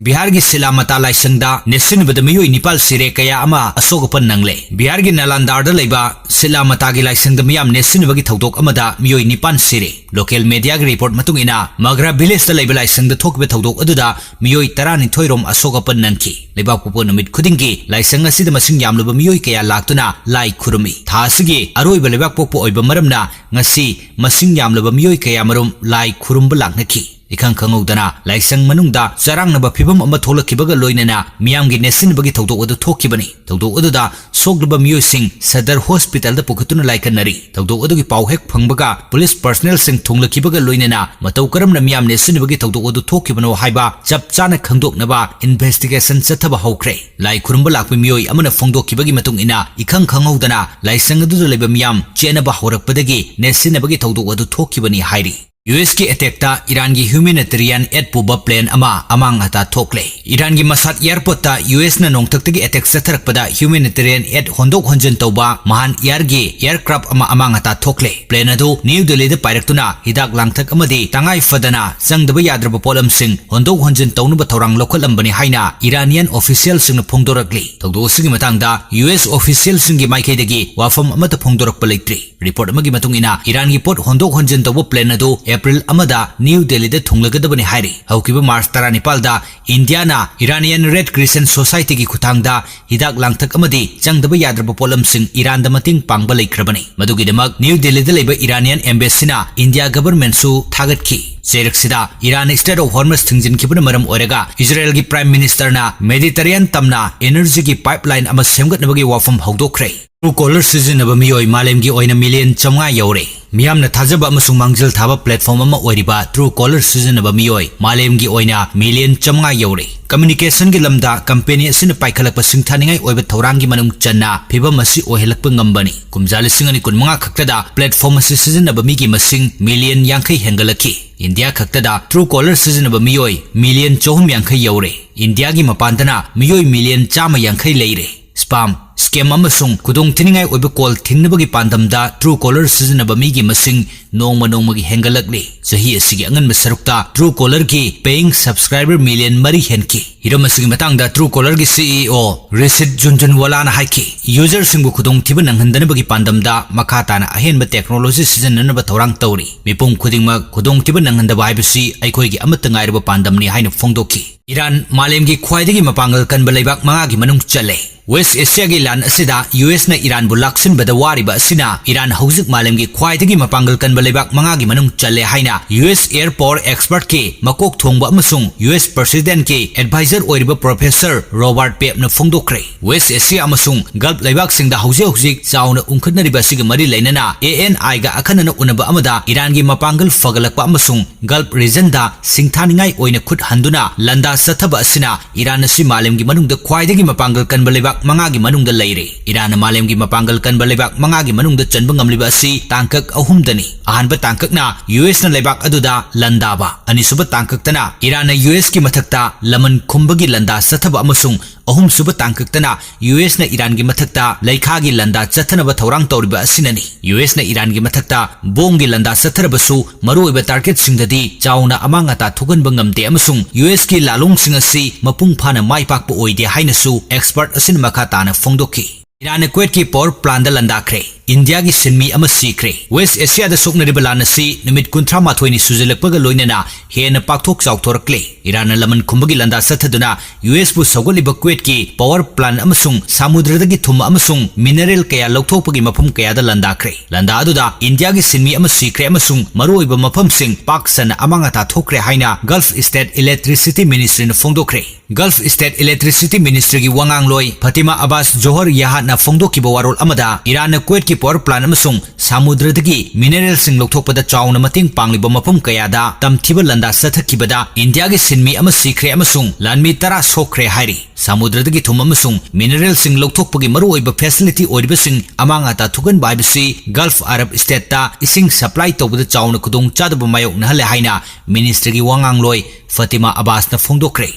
बिहार की सिलामता लाइसंगदा नेसिनबद मियोई निपाल सिरे कया अमा असोगपन नंगले बिहार की नालंदार लेबा सिलामता की लाइसंगद मियाम नेसिनबगी थौदोक अमदा मियोई निपाल सिरे लोकल मीडिया की रिपोर्ट मतुंगिना मगरा विलेज लेबा लाइसंगद थोकबे थौदोक अदुदा मियोई 12 रोम असोगपन नंखी लेबा पुपो नुमित खुदिंगी लाइसंग असिद मसिंग यामलबा मियोई कया लाक्तुना लाई खुरुमी थासिगी अरोइबा लेबा पोपो ओइबा मरमना ngasi masing yamlaba miyoi kaya marum lai khurumba laknaki इखंग खंगौदना लाइसंग मनुंगदा चरांगनबा फिबम अमा थोलखिबगा लोइनना मियामगी नेसिनबगी थौदोक अदु थोखिबनी थौदोक अदुदा सोगलबा मियोइसिंग सदर हॉस्पिटल दा पुखतुना लाइकनरी थौदोक अदुगी पाउ हेक फंगबगा पुलिस पर्सनल सिंग थोंगलखिबगा लोइनना मतौ करमना मियाम नेसिनबगी थौदोक अदु थोखिबनो हाइबा चपचाना खंगदोकनबा इन्वेस्टिगेशन चथबा हौख्रे लाई खुरुंबा लाक्पि मियोइ अमना फोंगदोखिबगी मतुंग इना इखंग खंगौदना लाइसंग अदु लेबा मियाम चेनबा हौरकपदगी नेसिनबगी थौदोक अदु थोखिबनी हाइरी यूएस की अटैक ईरान की ह्यूमैनिटेरियन एड पुबा प्लेन अमांग हता थोकले ईरान की मसाद एयरपोर्ट यूएस न नोंगथक्तगी अटैक चथरकपदा ह्यूमैनिटेरियन एड होंदोक होंजन तौबा महान एयर की एयरक्राफ्ट अमांग हता थोकले प्लेन अदु न्यू दिल्ली दा पायरक्तुना हिदाक लांगथक अमदी तंगाई फदना चंगदबा याद्रबा पोलमसिंग होंदोक होंजन तौनुबा थौरांग लौखलंबनी हाइना इरानियन ऑफिशियल सिंग फोंदोरकली थौदोसिगी मतांगदा यूएस ऑफिशियल सिंगी माइकैदगी वाफम अमत फोंदोरकपा लेत्रि रिपोर्ट अमगी मतुंगिना ईरान की पोट होंदोक होंजन तौबा प्लेन अदु एप्रिल अमदा न्यू दिल्ली दे थुंगलगदबनी हाइरी हौकिबा मार्च 19 दा इंडिया ना इरानियन रेड क्रिसेंट सोसाइटी की खुथांगदा हिदाक लांगथक अमदी चंगदबा याद्रबा पोलमसिंग ईरान दा मतिंग पांगबा लेख्रबनी मदुगिदमक न्यू दिल्ली दे लेबा इरानियन एम्बेसीना इंडिया गवर्नमेंट सु थागतखी चेरक्सिदा इरान स्टेट ऑफ हॉर्मस थिंजिनखिबना मरम ओरेगा इजराइल की प्राइम मिनिस्टर ना मेडिटेरियन तमना एनर्जी की पाइपलाइन अमा सेमगतनबगी वाफम हौदोखरे ट्रू कॉलर सिजनबा मियोय मालेमगी ओइना मिलियन 500 यौरे मियामना थाजबा अमसुंग मांगजल थाबा प्लेटफॉर्म अमा ओइरिबा ट्रू कॉलर सिजनबा मियोय मालेमगी ओइना मिलियन 500 यौरे कम्युनिकेशन की लमदा कंपनी असिन पाइखलकपा सिंथानिंगाई ओइबा थौरांगी मनुंग चन्ना फिबम असी ओहेलकपा ngambani कुमजाल सिंग अनि कुनमंगा खक्तदा प्लेटफॉर्म असी सिजनबा मिगी मसिंग मिलियन 50 हेंगलकी इंडिया खक्तदा ट्रू कॉलर सिजनबा मियोय मिलियन 450 यौरे इंडिया की मपानदना मियोय मिलियन 150 लेरे स्पाम स्कैम अमसुंग कुदोंग थिनिंगाई ओइबा कॉल थिंगनबगी पांदमदा ट्रू कॉलर सिजनबा मिगी मसिंग नोंगमगी हेंगलकले चही असिगी अंगन सरुक्ता ट्रू कॉलर की पेइंग सब्सक्राइबर मिलियन मरी हेनकी हिरम असिगी मतांगदा ट्रू कॉलर की सीईओ रिसिट जुनजुनवालाना हाइकी यूजर सिंगबु कुदोंग थिबा नंगहंदनबगी पांदमदा मखाताना अहेनबा टेक्नोलॉजी सिजननबा थौरांग तौरी मिपुंग खुदिंगमक कुदोंग थिबा नंगहंदबा हाइबसी अइखोइगी अमत ngairaba पांदमनी हाइना फोंदोकी ईरान मालेमगी ख्वाइदगी मपांगल कनबा लेबाक मंगागी मनुंग चले वेस्ट एशिया की लान असिदा यूएस न ईरान बु लाक्सिनबदा वारिबा असिना ईरान हौजिक मालेमगी ख्वाइदगी मपांगल कनबा लेबाक मंगागी मनुंग चले हाइना यूएस एयरपोर्ट एक्सपर्ट के मकोक थोंगबा अमसुंग यूएस प्रेसिडेंट के एडवाइजर ओइरिबा प्रोफेसर रॉबर्ट पेपना फोंदोखरे वेस्ट एशिया अमसुंग गल्फ लेबाक सिंगदा हौजिक चाउना उंखदनरिबा सिग मरी लेनना एएनआई गा अखनना उनबा अमदा ईरान की मपांगल फगलकपा अमसुंग गल्फ रीजन दा सिंथानिंगाई ओइना खुद हंदुना लंदा सथबा असिना ईरान असि मालेमगी मनुंगदा ख्वाइदगी मपांगल कनबा लेबाक मंगागी मनुंगदा लेरे ईरान मालेमगी मपांगल कनबा लेबाक मंगागी मनुंगदा चनबा ngamliba asi tangkak ahumdani ahanba tangkakna US na leibak aduda landaba anisuba tangkaktana Iran na US ki mathakta laman khumbagi landa sathaba amasung ahum suba tangkaktana US na Iran gi mathakta leikha gi landa chathanaba thorang tawriba asinani US na Iran gi mathakta bom gi landa satharabasu maruiba target singdadi chauna amangata thuganba ngamde amasung US ki lalung sing asi mapung phana maipakpa oide hainasu expert asin makha tana phongdoki Iran Kuwait ki power plant da landakre India की सिनमी अमा सीखरे waste Asia दा सोकनरिबा लानसी निमित 38 नि सुजिलकपगा लोइनना हेन पाक्थोक चाउथोरकले Iran लमन खुंबगी लंदा सथदुना US बु सौगलिबा कुवेट की power plant अमसुंग समुद्रदगी थुम अमसुंग मिनरल कया लौथोकपगी मफम कया दा लंदाखरे लंदा अदुदा इंडिया की सिनमी अमा सीखरे अमसुंग मरुइबा मफम सिंग पाकसन अमांगाता थोकरे हाइना गल्फ स्टेट इलेक्ट्रिसिटी मिनिस्ट्री न फोंदोखरे गल्फ स्टेट इलेक्ट्रिसिटी मिनिस्ट्री की वांगांगलोय फतिमा अब्बास जोहर यहा न फोंदोकिबा वारोल अमदा इरान कुवेट पावर प्लांट अमसुंग समुद्रदगी मिनरल सिंग लौथोकपदा चाउना मतिंग पांगलिबा मफम कयादा तमथिबा लंदा सथकिबदा इंडिया की सिनमी अमा सीखरे अमसुंग लानमी 10 सोखरे हाइरी समुद्रदगी थुम अमसुंग मिनरल सिंग लौथोकपगी मरुओइबा फैसिलिटी ओइबा सिंग अमांगाता थुगन बाइबसी गल्फ अरब स्टेट ता इसिंग सप्लाई तौबदा चाउना खुदोंग चादबा मायोक नहले हाइना मिनिस्ट्री की वांगांगलोय फतिमा अब्बास न फोंदोखरे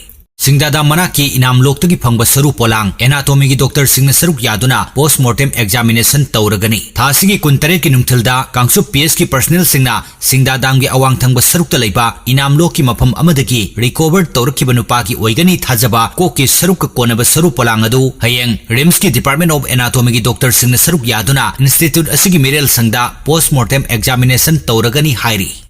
Singdada manaki inam loktagi phangba saru polang anatomy gi doctor singna saruk yaduna postmortem examination tawragani. Thasigi kuntare ki nungthilda Kangsup PS ki personnel Singdadam gi awang thangba saruk ta leiba inam lok ki mafam amadagi recover tawrakhiba nupa ki oigani thajaba ko ki saruk ka konaba saru polang adu hayeng RIMS ki Department of Anatomy gi doctor singna saruk yaduna institute asigi mirel sangda postmortem examination tawragani hairi.